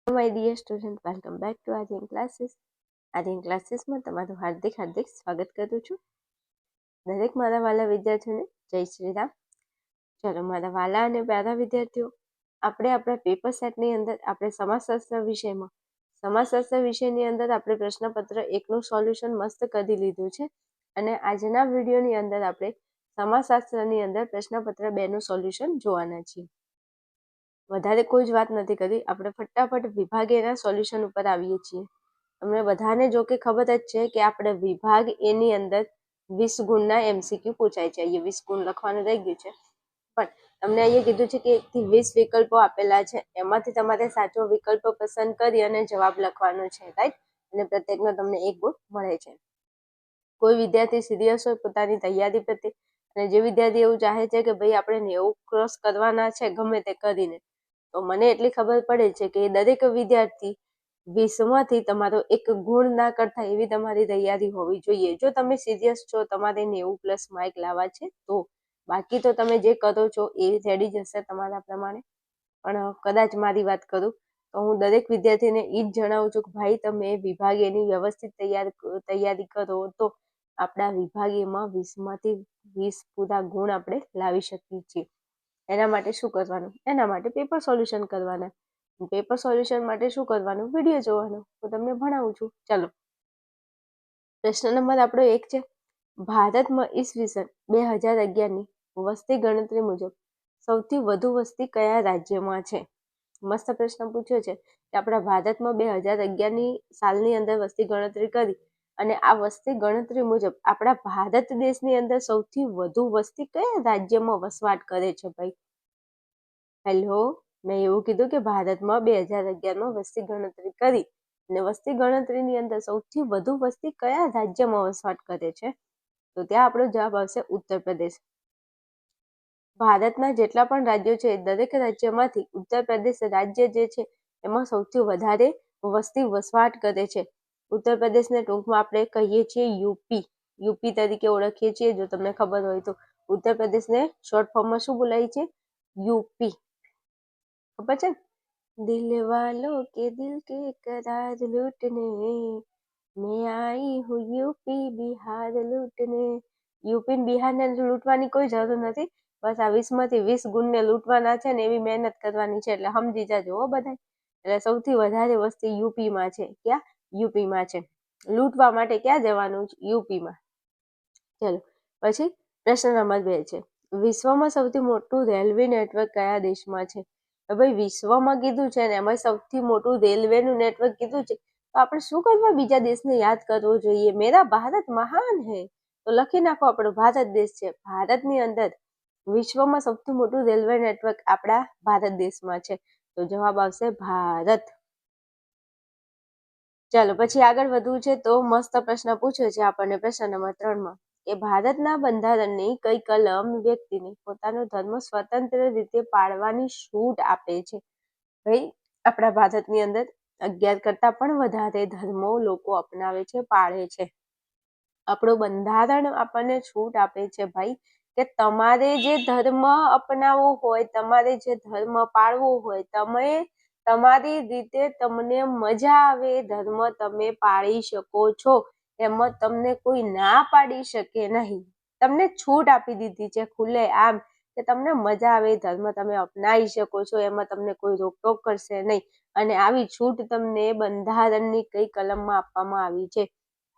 My dear student, welcome back to Aryan classes. Aryan ક્લાસીસમાં તમારું હાર્દિક સ્વાગત કરું છું. દરેક મારા વાલા વિદ્યાર્થીઓને જય શ્રી રામ. ચલો મારા વાલા અને પ્યારા વિદ્યાર્થીઓ, આપણે આપણા પેપર સેટની અંદર આપણે સમાજશાસ્ત્ર વિષયની અંદર આપણે પ્રશ્નપત્ર 1નું સોલ્યુશન મસ્ત કરી લીધું છે. અને આજના વિડીયોની અંદર આપણે સમાજશાસ્ત્રની અંદર પ્રશ્નપત્ર 2નું સોલ્યુશન જોવાના છીએ. વધારે કોઈ જ વાત નથી કરી, આપણે ફટાફટ વિભાગ એના સોલ્યુશન ઉપર આવીએ છીએ. તમને બધાને જો કે ખબર જ છે કે આપણે વિભાગ એની અંદર 20 ગુણના MCQ પૂછાય છે. અહીંયા 20 ગુણ લખવાનું રહી ગયું છે, પણ તમને અહીંયા કીધું છે કે 1 થી 20 વિકલ્પો આપેલા છે, એમાંથી તમારે સાચો વિકલ્પ પસંદ કરી અને જવાબ લખવાનો છે, રાઈટ? અને પ્રત્યેકનો તમને 1 ગુણ મળે છે. કોઈ વિદ્યાર્થી સિરિયસ હોય પોતાની તૈયારી પ્રત્યે, અને જે વિદ્યાર્થી એવું ચાહે છે કે ભાઈ આપણે 90 ક્રોસ કરવાના છે ગમે તે કરીને, તો મને એટલી ખબર પડે છે કે દરેક વિદ્યાર્થી 20માંથી તમારો 1 ગુણ ના કરતા એવી તમારી તૈયારી હોવી જોઈએ. જો તમે સિરિયસ છો, તમારે 90+ માર્ક લાવવા છે તો, બાકી તો તમે જે કરો છો એ રેડી જશે તમારા પ્રમાણે. પણ કદાચ મારી વાત કરું તો હું દરેક વિદ્યાર્થીને એ જ જણાવું છું કે ભાઈ તમે વિભાગ એની વ્યવસ્થિત તૈયારી કરો તો આપણા વિભાગ એમાં 20માંથી 20 પૂરા ગુણ આપણે લાવી શકીએ છીએ. એના માટે શું કરવાનું? એના માટે પેપર સોલ્યુશન કરવાના. પેપર સોલ્યુશન માટે શું કરવાનું? વિડીયો જોવાનો. હું તમને ભણાવું છું. ચાલો, પ્રશ્ન નંબર આપણો 1 છે. ભારતમાં ઈસવીસન 2011ની વસ્તી ગણતરી મુજબ સૌથી વધુ વસ્તી કયા રાજ્યમાં છે? મસ્ત પ્રશ્ન પૂછ્યો છે કે આપણા ભારતમાં 2011ની સાલની અંદર વસ્તી ગણતરી કરી, અને આ વસ્તી ગણતરી મુજબ આપણા ભારત દેશની અંદર સૌથી વધુ વસ્તી કયા રાજ્યમાં વસવાટ કરે છે ભાઈ? હેલો, મેં એવું કીધું કે ભારતમાં 2011માં વસ્તી ગણતરી કરી, અને વસ્તી ગણતરીની અંદર સૌથી વધુ વસ્તી કયા રાજ્યમાં વસવાટ કરે છે? તો ત્યાં આપણો જવાબ આવશે ઉત્તર પ્રદેશ. ભારતના જેટલા પણ રાજ્યો છે, દરેક રાજ્યમાંથી ઉત્તર પ્રદેશ રાજ્ય જે છે એમાં સૌથી વધારે વસ્તી વસવાટ કરે છે. ઉત્તર પ્રદેશને ટૂંકમાં આપણે કહીએ છીએ યુપી તરીકે ઓળખીએ છીએ. જો તમને ખબર હોય તો ઉત્તર પ્રદેશને શોર્ટ ફોર્મમાં શું બોલાય છે? યુપી. ખબર છે? દિલ વાલો કે દિલ કે કરાર લૂટને મેં આઈ હું યુપી બિહાર લૂટને. યુપી બિહારને લૂંટવાની કોઈ જરૂર નથી. બસ આ 20માંથી 20 ગુણને લૂંટવાના છે ને એવી મહેનત કરવાની છે, એટલે સમજી જાજો બધા. એટલે સૌથી વધારે વસ્તી યુપીમાં છે. ક્યાં? યુપીમાં છે. લૂંટવા માટે ક્યાં જવાનું છે? યુપીમાં. ચલો, પછી પ્રશ્ન નંબર 2 છે. વિશ્વમાં સૌથી મોટું રેલવે નેટવર્ક કયા દેશમાં છે? ભાઈ વિશ્વમાં કીધું છે ને એમાં સૌથી મોટું રેલવેનું નેટવર્ક કીધું છે, તો આપણે શું કરવા બીજા દેશને યાદ કરવો જોઈએ? મેરા ભારત મહાન હૈ, તો લખી નાખો આપણો ભારત દેશ છે. ભારતની અંદર વિશ્વમાં સૌથી મોટું રેલવે નેટવર્ક આપણા ભારત દેશમાં છે, તો જવાબ આવશે ભારત. ચાલો, પછી આગળ વધવું છે તો મસ્ત પ્રશ્ન પૂછ્યો છે આપણને પ્રશ્ન નંબર 3માં કે ભારતના બંધારણની કઈ કલમ વ્યક્તિને પોતાનો ધર્મ સ્વતંત્ર રીતે પાળવાની છૂટ આપે છે? ભાઈ આપણા ભારતની અંદર 11 કરતા પણ વધારે ધર્મો લોકો અપનાવે છે, પાળે છે. આપણું બંધારણ આપણને છૂટ આપે છે ભાઈ કે તમારે જે ધર્મ અપનાવવો હોય, તમારે જે ધર્મ પાળવો હોય, તમે તમારી રીતે તમને મજા આવે ધર્મ તમે પાળી શકો છો. એમાં તમને કોઈ ના પાડી શકે નહીં. તમને છૂટ આપી દીધી છે ખુલ્લે આમ કે તમને મજા આવે ધર્મ તમે અપનાવી શકો છો, એમાં તમને કોઈ રોકટોક કરશે નહીં. અને આવી છૂટ તમને બંધારણની કઈ કલમમાં આપવામાં આવી છે?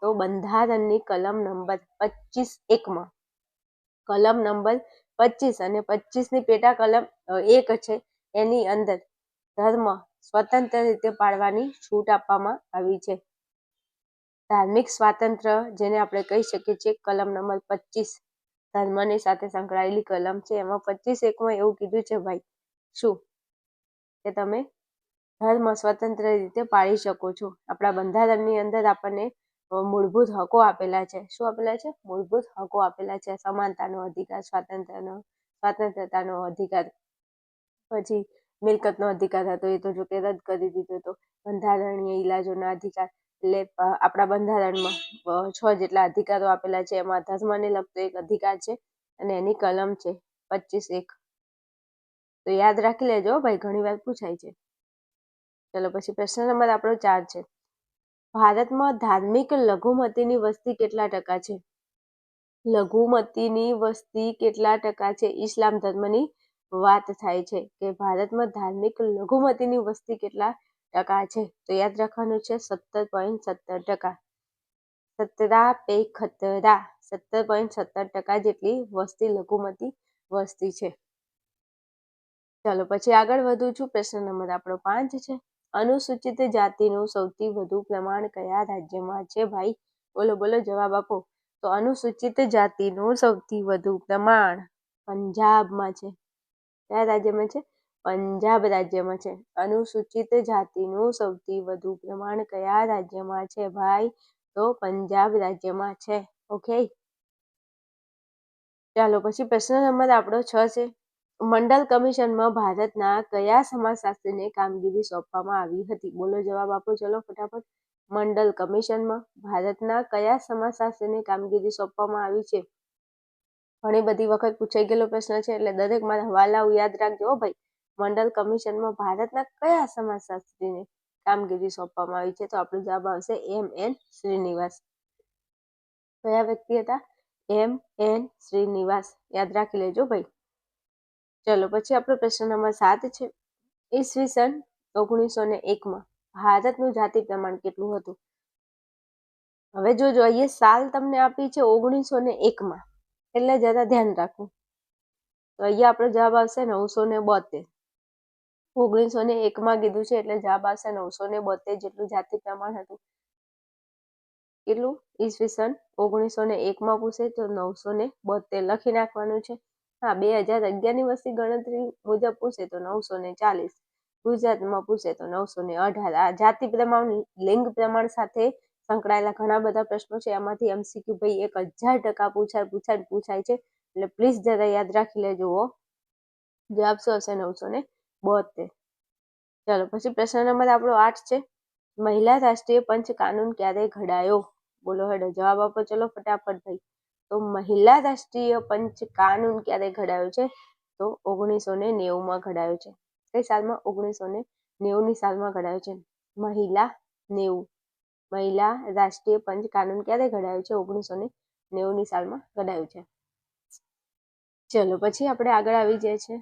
તો બંધારણની કલમ નંબર 25(1)માં. કલમ નંબર 25 અને 25ની પેટા કલમ 1 છે, એની અંદર ધર્મ સ્વતંત્ર રીતે પાળવાની છૂટ આપવામાં આવી છે. ધાર્મિક સ્વાતંત્ર્ય જેને આપણે કહી શકીએ છીએ, કલમ નંબર 25 ધર્મની સાથે સંકળાયેલી કલમ છે. એમાં 25(1)માં એવું કીધું છે ભાઈ શું કે તમે ધર્મ સ્વતંત્ર રીતે પાળી શકો છો. આપણા બંધારણની અંદર આપણને મૂળભૂત હકો આપેલા છે. શું આપેલા છે? મૂળભૂત હકો આપેલા છે. સમાનતાનો અધિકાર, સ્વાતંત્રતાનો અધિકાર, પછી મિલકતનો અધિકાર હતો, એ તો જો કે રદ કરી દીધો હતો. બંધારણીય ઇલાજોના અધિકાર, એટલે આપણા બંધારણમાં 6 જેટલા અધિકારો આપેલા છે. એમાં ધર્મને લગતો એક અધિકાર છે અને એની કલમ છે 25(1). તો યાદ રાખી લેજો ભાઈ, ઘણી વાર પૂછાય છે. ચલો પછી પ્રશ્ન નંબર આપણો 4 છે. ભારતમાં ધાર્મિક લઘુમતીની વસ્તી કેટલા ટકા છે? લઘુમતીની વસ્તી કેટલા ટકા છે? ઇસ્લામ ધર્મની વાત થાય છે કે ભારતમાં ધાર્મિક લઘુમતીની વસ્તી કેટલા ટકા છે? તો યાદ રાખવાનું છે 17.17%. 17.17% જેટલી વસ્તી લઘુમતી વસ્તી છે. ચાલો પછી આગળ વધું છું. પ્રશ્ન નંબર આપણો 5 છે. અનુસૂચિત જાતિનું સૌથી વધુ પ્રમાણ કયા રાજ્યમાં છે? ભાઈ બોલો બોલો જવાબ આપો. તો અનુસૂચિત જાતિનું સૌથી વધુ પ્રમાણ પંજાબમાં છે. કયા રાજ્યમાં છે? પંજાબ રાજ્યમાં છે. અનુસૂચિત જાતિનું સૌથી વધુ પ્રમાણ કયા રાજ્યમાં છે ભાઈ? તો પંજાબ રાજ્યમાં છે. ઓકે, ચાલો પછી પ્રશ્ન નંબર આપણો 6 છે. મંડલ કમિશનમાં ભારતના કયા સમાજશાસ્ત્રીને કામગીરી સોંપવામાં આવી હતી? બોલો જવાબ આપો ચલો ફટાફટ. મંડલ કમિશનમાં ભારતના કયા સમાજશાસ્ત્રીને કામગીરી સોંપવામાં આવી છે? ઘણી બધી વખત પૂછાઈ ગયેલો પ્રશ્ન છે એટલે દરેક મારા હવાલાઓ યાદ રાખજો ભાઈ. મંડલ કમિશનમાં ભારતના કયા સમાજશાસ્ત્રીને કામગીરી સોંપવામાં આવી છે? તો આપણો જવાબ આવશે M.N. શ્રીનિવાસ. કયા વ્યક્તિ હતા? M.N. શ્રીનિવાસ. યાદ રાખી લેજો ભાઈ. ચલો પછી આપણો પ્રશ્ન નંબર 7 છે. ઈસવીસન 1901માં ભારતનું જાતિ પ્રમાણ કેટલું હતું? હવે જોજો, અહીંયા સાલ તમને આપી છે 1901માં, એટલે જરા ધ્યાન રાખવું. તો અહીંયા આપણો જવાબ આવશે 972. 1901માં કીધું છે એટલે જવાબ આવશે 972 જેટલું જાતિ પ્રમાણ હતું. કેટલું? ઈસવીસન 1901માં પૂછે તો 972 લખી નાખવાનું છે. હા, 2011ની વસ્તી ગણતરી મુજબ પૂછે તો 940. ગુજરાતમાં પૂછે તો 918. આ જાતિ પ્રમાણ, લિંગ પ્રમાણ સાથે સંકળાયેલા ઘણા બધા પ્રશ્નો છે. એમાંથી MCQ ભાઈ 1000% પૂછાય છે. એટલે પ્લીઝ જરા યાદ રાખી લેજો. જવાબ શું હશે? 972. ચાલો પછી પ્રશ્ન નંબર આપણો 8 છે. મહિલા રાષ્ટ્રીય પંચ કાનૂન ક્યારે ઘડાયો? બોલો હેડો જવાબ આપો ચલો ફટાફટ ભાઈ. તો મહિલા રાષ્ટ્રીય પંચ કાનૂન ક્યારે ઘડાયો છે? તો 1990માં ઘડાયો છે. કઈ સાલમાં? 1990ની સાલમાં ઘડાયો છે. મહિલા રાષ્ટ્રીય પંચ કાનૂન ક્યારે ઘડાયો છે? 1990ની સાલમાં ઘડાયો છે. ચલો પછી આપણે આગળ આવી જાય છે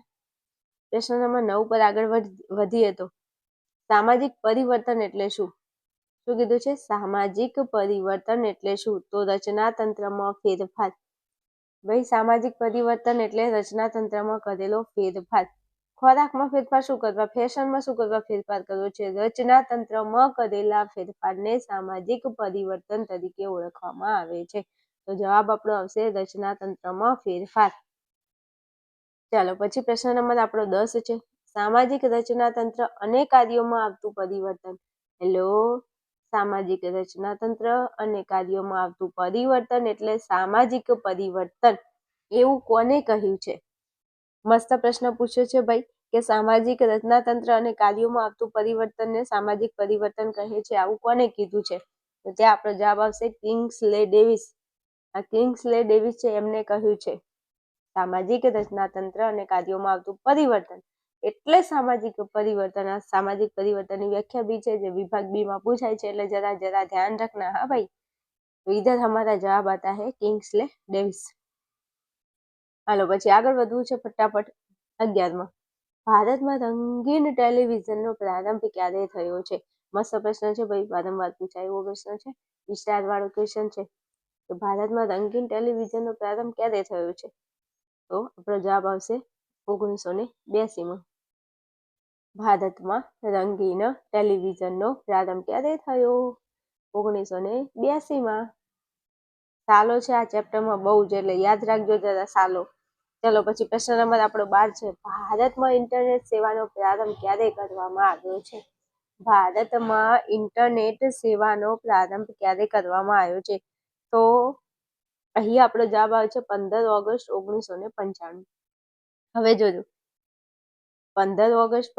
પ્રશ્ન નંબર 9 પર આગળ વધીએ તો સામાજિક પરિવર્તન એટલે શું? શું કીધું છે? સામાજિક પરિવર્તન એટલે શું? તો રચનાતંત્રમાં ફેરફાર. ભાઈ સામાજિક પરિવર્તન એટલે રચનાતંત્રમાં કરેલો ફેરફાર. ખોરાકમાં ફેરફાર શું કરવા? ફેશનમાં શું કરવા ફેરફાર કર્યો છે? રચનાતંત્રમાં કરેલા ફેરફારને સામાજિક પરિવર્તન તરીકે ઓળખવામાં આવે છે. તો જવાબ આપણો આવશે રચનાતંત્રમાં ફેરફાર. ચાલો પછી પ્રશ્ન નંબર આપણો 10 છે. સામાજિક રચનાતંત્ર અને કાર્યોમાં આવતું પરિવર્તન. હેલો, સામાજિક રચનાતંત્ર અને કાર્યોમાં આવતું પરિવર્તન એટલે સામાજિક પરિવર્તન. એવું કોને કહ્યું છે? મસ્ત પ્રશ્ન પૂછ્યો છે ભાઈ કે સામાજિક રચનાતંત્ર અને કાર્યોમાં આવતું પરિવર્તનને સામાજિક પરિવર્તન કહે છે. આવું કોને કીધું છે? તો ત્યાં આપણો જવાબ આવશે કિંગ્સલે ડેવિસ. આ કિંગ્સલે ડેવિસ છે, એમને કહ્યું છે સામાજિક રચનાતંત્ર અને કાર્યોમાં આવતું પરિવર્તન એટલે સામાજિક પરિવર્તન. આ સામાજિક પરિવર્તનની વ્યાખ્યા બી છે જે વિભાગ બી માં પૂછાય છે, એટલે જરા ધ્યાન રખના. હા ભાઈ, તો इधर हमारा जवाब आता है किंग्सले डेविस. હાલો પછી આગળ વધવું છે ફટાફટ. 11માં ભારતમાં રંગીન ટેલિવિઝનનો પ્રારંભ ક્યારે થયો છે? મસ્ત પ્રશ્ન છે ભાઈ, વારંવાર પૂછાય એવો પ્રશ્ન છે, વિસ્તાર વાળો ક્વેશ્ચન છે. તો ભારતમાં રંગીન ટેલિવિઝનનો પ્રારંભ ક્યારે થયો છે? તો આપણો જવાબ આવશે 1982માં. ભારતમાં રંગીન ટેલિવિઝનનો પ્રારંભ ક્યારે થયો? 1982માં. સાલો છે આ ચેપ્ટરમાં બહુ જ, એટલે યાદ રાખજો જરા સાલો. ચલો પછી પ્રશ્ન નંબર આપણો 12 છે. ભારતમાં ઇન્ટરનેટ સેવાનો પ્રારંભ ક્યારે કરવામાં આવ્યો છે? ભારતમાં ઇન્ટરનેટ સેવાનો પ્રારંભ ક્યારે કરવામાં આવ્યો છે? તો અહીં આપણો જવાબ આવે છે 15 ઓગસ્ટ 1995. હવે જોજો, 15 ઓગસ્ટ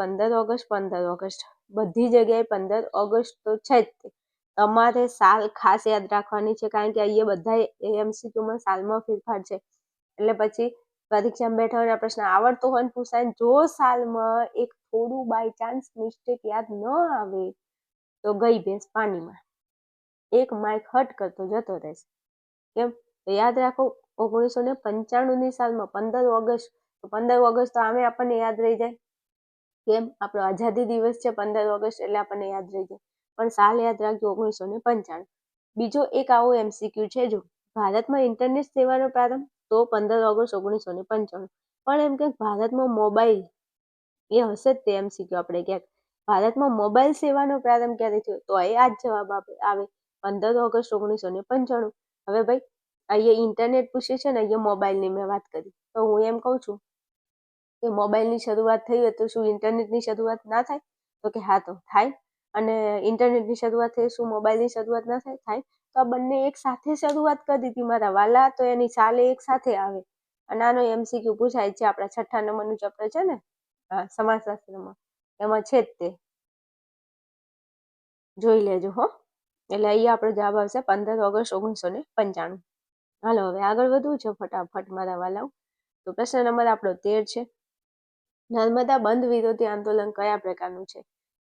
બધી જગ્યાએ 15 ઓગસ્ટ તો છે જ. તમારે સાલ ખાસ યાદ રાખવાની છે, કારણ કે અહીંયા બધા MCQમાં સાલમાં ફેરફાર છે. એટલે પછી પરીક્ષામાં બેઠા હોય પ્રશ્ન આવડતો હોય ને પૂછાય, જો સાલમાં એક થોડું બાય ચાન્સ મિસ્ટેક યાદ ન આવે તો ગઈ ભેંસ પાણીમાં. એક માઇક હટ કરતો જતો રહેશે. કેમ? તો યાદ રાખો 1995ની સાલમાં 15 ઓગસ્ટ. 15 ઓગસ્ટ તો આમે આપણને યાદ રહી જાય. કેમ? આપણો આઝાદી દિવસ છે 15 ઓગસ્ટ, એટલે આપણને યાદ રહી જાય. પણ સાલ યાદ રાખજો 1995. બીજો એક આવો MCQ છે, જો ભારતમાં ઇન્ટરનેટ સેવાનો પ્રારંભ તો 15 ઓગસ્ટ 1995. પણ એમ કે ભારતમાં મોબાઈલ, એ હશે જ તે MCQ આપણે ક્યાંક. ભારતમાં મોબાઈલ સેવાનો પ્રારંભ ક્યારે થયો તો એ આ જ જવાબ આવે 15 ઓગસ્ટ 1995. હવે ભાઈ અહીંયા ઇન્ટરનેટ પૂછે છે ને, અહીંયા મોબાઈલની મેં વાત કરી, તો હું એમ કહું છું કે મોબાઈલની શરૂઆત થઈ હોય તો શું ઇન્ટરનેટની શરૂઆત ના થાય? તો કે હા, તો થાય. અને ઇન્ટરનેટની શરૂઆત થઈ શું મોબાઈલની શરૂઆત ના થાય? થાય. તો આ બંને એક સાથે શરૂઆત કરી દીધી મારા વાલા, તો એની સાલે એક સાથે આવે. અને આનો MCQ પૂછાય છે, આપણા 6ઠ્ઠા નંબરનું ચેપ્ટર છે ને સમાજશાસ્ત્રમાં, એમાં છે જ તે, જોઈ લેજો હો. એટલે અહીંયા આપણો જવાબ આવશે 15 ઓગસ્ટ 1995. હાલો હવે આગળ વધવું છે ફટાફટ મારા વાલાઓ. તો પ્રશ્ન નંબર આપણો 13 છે. નર્મદા બંધ વિરોધી આંદોલન કયા પ્રકારનું છે?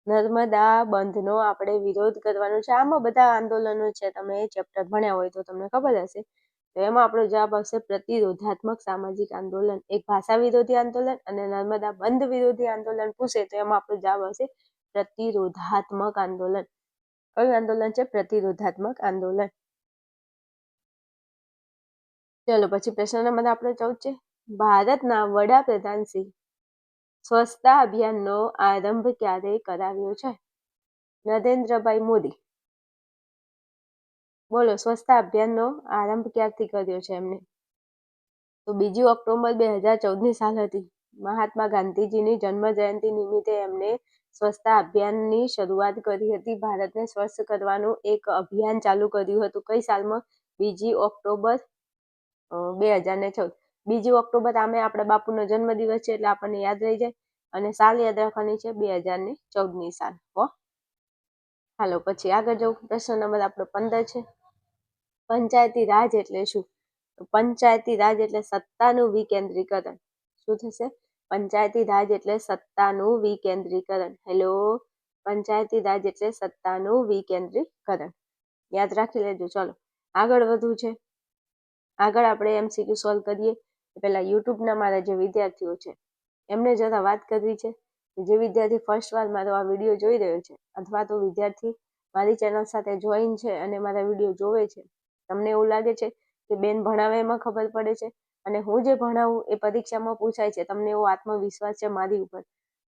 નર્મદા બંધનો આપણે વિરોધ કરવાનો છે. આમાં બધા આંદોલનો છે, તમે એ ચેપ્ટર ભણ્યા હોય તો તમને ખબર હશે. તો એમાં આપણો જવાબ આવશે પ્રતિરોધાત્મક સામાજિક આંદોલન. એક ભાષા વિરોધી આંદોલન અને નર્મદા બંધ વિરોધી આંદોલન પૂછે તો એમાં આપણો જવાબ આવશે પ્રતિરોધાત્મક આંદોલન. કયું આંદોલન છે? પ્રતિરોધાત્મક આંદોલન. ચલો પછી પ્રશ્ન નંબર આપણો 14 છે. ભારતના વડાપ્રધાન શ્રી સ્વચ્છતા અભિયાનનો આરંભ ક્યારે કરાવ્યો છે? નરેન્દ્રભાઈ મોદી. બોલો, સ્વચ્છતા અભિયાનનો આરંભ ક્યારથી કર્યો છે એમને? તો 2 ઓક્ટોબર 2014ની સાલ હતી. મહાત્મા ગાંધીજીની જન્મ જયંતિ નિમિત્તે એમને સ્વચ્છતા અભિયાનની શરૂઆત કરી હતી. ભારતને સ્વચ્છ કરવાનું એક અભિયાન ચાલુ કર્યું હતું. કઈ સાલમાં? 2 ઓક્ટોબર 2014. 2 ઓક્ટોબર આમે આપણા બાપુનો જન્મદિવસ છે, એટલે આપણને યાદ રહી જાય. અને સાલ યાદ રાખવાની છે 2014ની સાલ. હો, હાલો પછી આગળ જવું. પ્રશ્ન નંબર આપણો 15 છે. પંચાયતી રાજ એટલે શું? તો પંચાયતી રાજ એટલે સત્તાનું વિકેન્દ્રીકરણ. શું થશે? પંચાયતી રાજ એટલે સત્તાનું વિકેન્દ્રીકરણ. હેલો, પંચાયતી રાજ એટલે સત્તાનું વિકેન્દ્રીકરણ. યાદ રાખી લેજો. ચલો આગળ વધવું છે. આગળ આપણે MCQ સોલ્વ કરીએ પહેલા યુટ્યુબના મારા જે વિદ્યાર્થીઓ છે એમને જરા વાત કરવી છે. જે વિદ્યાર્થી ફર્સ્ટ વાર મારો આ વિડીયો જોઈ રહ્યો છે, અથવા તો વિદ્યાર્થી મારી ચેનલ સાથે જોઈન છે અને મારા વિડીયો જોવે છે, તમને એવું લાગે છે કે બેન ભણાવે એમાં ખબર પડે છે અને હું જે ભણાવું એ પરીક્ષામાં પૂછાય છે, તમને એવો આત્મવિશ્વાસ છે મારી ઉપર,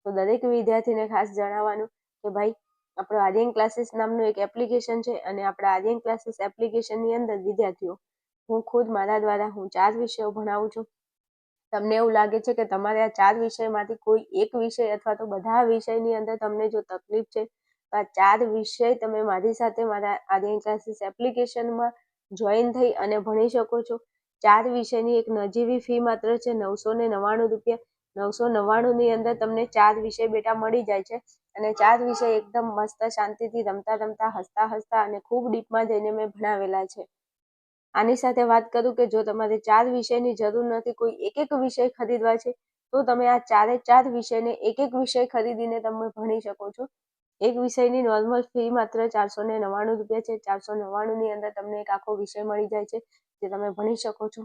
તો દરેક વિદ્યાર્થીને ખાસ જણાવવાનું કે ભાઈ આપણો આર્યન ક્લાસીસ નામનું એક એપ્લિકેશન છે અને આપણા આર્યન ક્લાસીસ એપ્લિકેશનની અંદર વિદ્યાર્થીઓ, હું ખુદ મારા દ્વારા હું 4 વિષયો ભણાવું છું. તમને એવું લાગે છે કે તમારે આ 4 વિષયમાંથી કોઈ એક વિષય અથવા તો બધા વિષયની અંદર તમને જો તકલીફ છે, તો આ 4 વિષય તમે મારી સાથે મારા આર્યન ક્લાસીસ એપ્લિકેશનમાં જોઈન થઈ અને ભણી શકો છો. 4 વિષયની એક નજીવી ફી માત્ર છે 999 રૂપિયા. 999ની અંદર તમને 4 વિષય બેટા મળી જાય છે અને 4 વિષય એકદમ મસ્ત શાંતિથી રમતા રમતા હસતા હસતા અને ખૂબ ડીપમાં જઈને મેં ભણાવેલા છે. આની સાથે વાત કરું કે જો તમારે 4 વિષયની જરૂર નથી, કોઈ એક વિષય ખરીદવા છે, તો તમે આ 4 વિષયને એક વિષય ખરીદીને તમે ભણી શકો છો. એક વિષયની નોર્મલ ફી માત્ર 499 રૂપિયા છે. 499ની અંદર તમને એક આખો વિષય મળી જાય છે જે તમે ભણી શકો છો.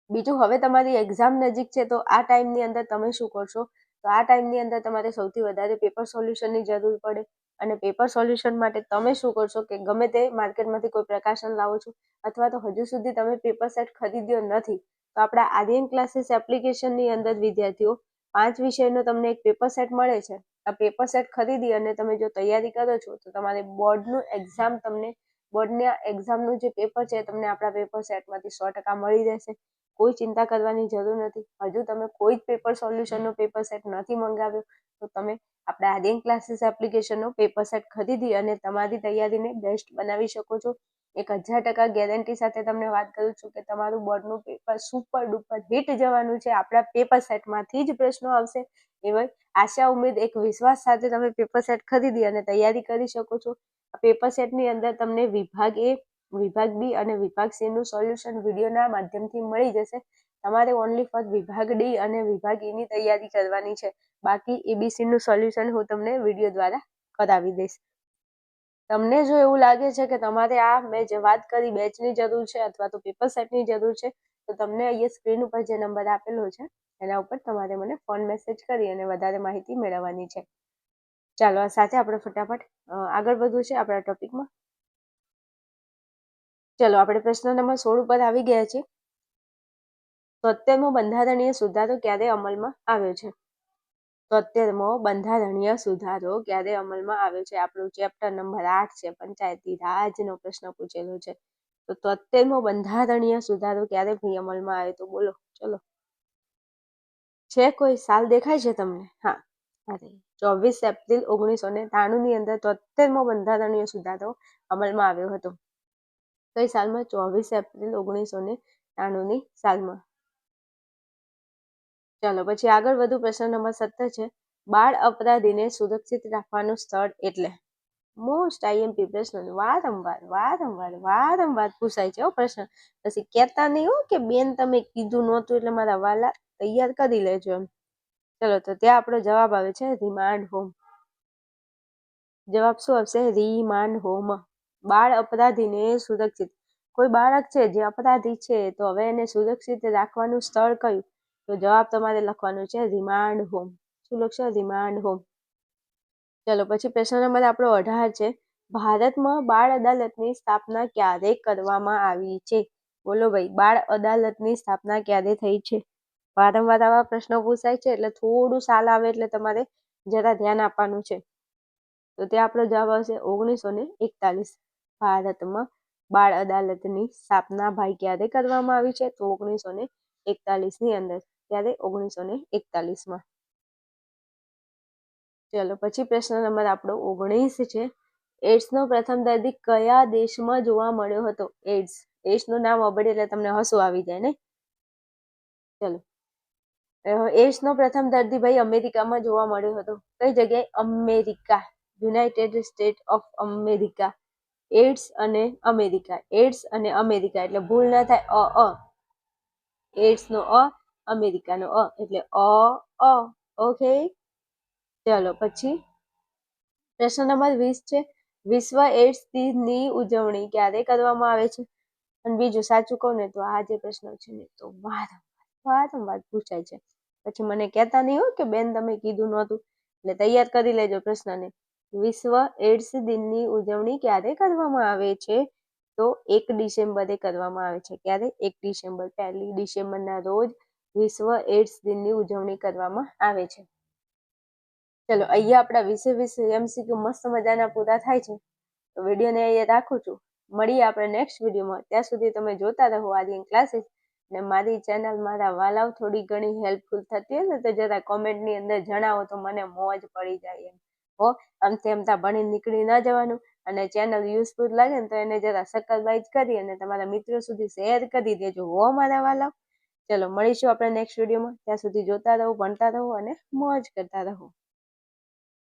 બીજું, હવે તમારી એક્ઝામ નજીક છે, તો આ ટાઈમની અંદર તમે શું કરશો? તો આ ટાઈમની અંદર તમારે સૌથી વધારે પેપર સોલ્યુશનની જરૂર પડે અને પેપર સોલ્યુશન માટે તમે શું કરશો કે ગમે તે માર્કેટમાંથી કોઈ પ્રકાશન લાવો છો અથવા તો હજુ સુધી તમે પેપર સેટ ખરીદ્યો નથી, તો આપણા આર્યન ક્લાસીસ એપ્લિકેશનની અંદર વિદ્યાર્થીઓ 5 વિષયનો તમને એક પેપર સેટ મળે છે. આ પેપર સેટ ખરીદી અને તમે જો તૈયારી કરો છો તો તમારે બોર્ડનું એક્ઝામ, તમને બોર્ડના એક્ઝામનું જે પેપર છે તમને આપણા પેપર સેટમાંથી 100% મળી રહેશે. કોઈ ચિંતા કરવાની જરૂર નથી. હજુ તમે કોઈ જ પેપર સોલ્યુશનનો પેપર સેટ નથી મંગાવ્યો તો તમે આપણા આર્યન ક્લાસીસ એપ્લિકેશનનો પેપર સેટ ખરીદી અને તમારી તૈયારીને બેસ્ટ બનાવી શકો છો. 1000% ગેરંટી સાથે તમને વાત કરું છું કે તમારું બોર્ડનું પેપર સુપર ડુપર હિટ જવાનું છે. આપણા પેપર સેટમાંથી જ પ્રશ્નો આવશે એવી આશા, ઉમેદ, એક વિશ્વાસ સાથે તમે પેપર સેટ ખરીદી અને તૈયારી કરી શકો છો. આ પેપર સેટની અંદર તમને વિભાગ A, વિભાગ B અને વિભાગ C નું સોલ્યુશન વિડીયોના માધ્યમથી મળી જશે. તમારે ઓનલી ફોર વિભાગ D અને વિભાગ E ની તૈયારી કરવાની છે. બાકી એબીસીનું સોલ્યુશન હું તમને વિડીયો દ્વારા કરાવી દઈશ. તમને જો એવું લાગે છે કે તમારે આ મેં જે વાત કરી બેચની જરૂર છે અથવા તો પેપર સેટની જરૂર છે, તો તમને અહીંયા સ્ક્રીન ઉપર જે નંબર આપેલો છે એના ઉપર તમારે મને ફોન મેસેજ કરી અને વધારે માહિતી મેળવવાની છે. ચાલો આ સાથે આપણે ફટાફટ આગળ વધવું છે આપણા ટોપિકમાં. ચલો આપણે પ્રશ્ન નંબર 16 ઉપર આવી ગયા છે. 73મો બંધારણીય સુધારો ક્યારે અમલમાં આવ્યો છે? 73મો બંધારણીય સુધારો ક્યારે અમલમાં આવ્યો છે? આપણું ચેપ્ટર નંબર 8 છે, પંચાયતી રાજનો પ્રશ્ન પૂછેલો છે. તો 73મો બંધારણીય સુધારો ક્યારે ભાઈ અમલમાં આવ્યો? તો બોલો. ચલો, છે કોઈ સાલ દેખાય છે તમને? હા, અરે 24 એપ્રિલ 1993 ની અંદર 73મો બંધારણીય સુધારો અમલમાં આવ્યો હતો. કઈ સાલમાં? 24 એપ્રિલ 1993 ની સાલમાં. ચાલો પછી આગળ વધુ. પ્રશ્ન નંબર 17 છે. બાળ અપરાધીને સુરક્ષિત રાખવાનું સ્થળ એટલે? મોસ્ટ આઈએમપી પ્રશ્ન, વારંવાર પૂછાય છે પ્રશ્ન. પછી કહેતા નહીં હો કે બેન તમે કીધું નહોતું એટલે મારા વાલા તૈયાર કરી લેજો એમ. ચલો તો ત્યાં આપણો જવાબ આવે છે રિમાન્ડ હોમ. જવાબ શું આવશે? Remand home. બાળ અપરાધીને સુરક્ષિત, કોઈ બાળક છે જે અપરાધી છે તો હવે એને સુરક્ષિત રાખવાનું સ્થળ કયું? તો જવાબ તમારે લખવાનો છે રિમાન્ડ હોમ. શું લખશો? Remand home. ચલો પછી પ્રશ્ન નંબર આપણો 18 છે. ભારતમાં બાળ અદાલતની સ્થાપના ક્યારે કરવામાં આવી છે? બોલો ભાઈ, બાળ અદાલતની સ્થાપના ક્યારે થઈ છે? વારંવાર આવા પ્રશ્નો પૂછાય છે એટલે થોડું સાલ આવે એટલે તમારે જરા ધ્યાન આપવાનું છે. તો ત્યાં આપણો જવાબ આવશે 1941. ભારતમાં બાળ અદાલતની સ્થાપના ભાઈ ક્યારે કરવામાં આવી છે? તો 1941 ની અંદર. ત્યારે 1941માં. ચલો પછી પ્રશ્ન નંબર આપણો 19 છે. એડ્સનો પ્રથમ દર્દી કયા દેશમાં જોવા મળ્યો હતો? એડ્સનું નામ સાંભળીએ એટલે તમને હસવું આવી જાય ને. ચલો, એડ્સનો પ્રથમ દર્દી ભાઈ અમેરિકામાં જોવા મળ્યો હતો. કઈ જગ્યાએ? America, united state of America. AIDS અને અમેરિકા, એડ્સ અને અમેરિકા એટલે ભૂલ ના થાય. એડ્સનો અ, અમેરિકાનો અ એટલે અ. ઓકે. ચલો પછી પ્રશ્ન નંબર 20 છે. વિશ્વ એડ્સ દિનની ઉજવણી ક્યારે કરવામાં આવે છે? અને બીજું સાચું કહું ને તો આ જે પ્રશ્ન છે ને તો વારંવાર પૂછાય છે. પછી મને કહેતા નહીં હો કે બેન તમે કીધું નહોતું, એટલે તૈયાર કરી લેજો પ્રશ્નને. વિશ્વ એડ્સ દિનની ઉજવણી ક્યારે કરવામાં આવે છે? તો 1 ડિસેમ્બરે કરવામાં આવે છે. ક્યારે? 1 ડિસેમ્બર. 1 ડિસેમ્બરના રોજ વિશ્વ એડ્સ દિનની ઉજવણી કરવામાં આવે છે. ચલો અહીંયા આપણા 20 MCQ મસ્ત મજાના પૂરા થાય છે. તો વિડીયોને અહીંયા રાખું છું. મળીએ આપણે નેક્સ્ટ વિડીયોમાં. ત્યાં સુધી તમે જોતા રહો આર્યન ક્લાસીસ. ને મારી ચેનલ મારા વાલાવ થોડી ઘણી હેલ્પફુલ થતી હોય ને તો જરા કોમેન્ટની અંદર જણાવો તો મને મોજ પડી જાય એમ. હો, આમથી આમતા ભણી નીકળી ન જવાનું. અને ચેનલ યુઝફુલ લાગે ને તો એને જરા સબસ્ક્રાઇબ કરી અને તમારા મિત્રો સુધી શેર કરી દેજો હો મારા વાલાવ. ચલો મળીશું આપણે નેક્સ્ટ વિડીયોમાં. ત્યાં સુધી જોતા રહો, ભણતા રહો અને મોજ કરતા રહો.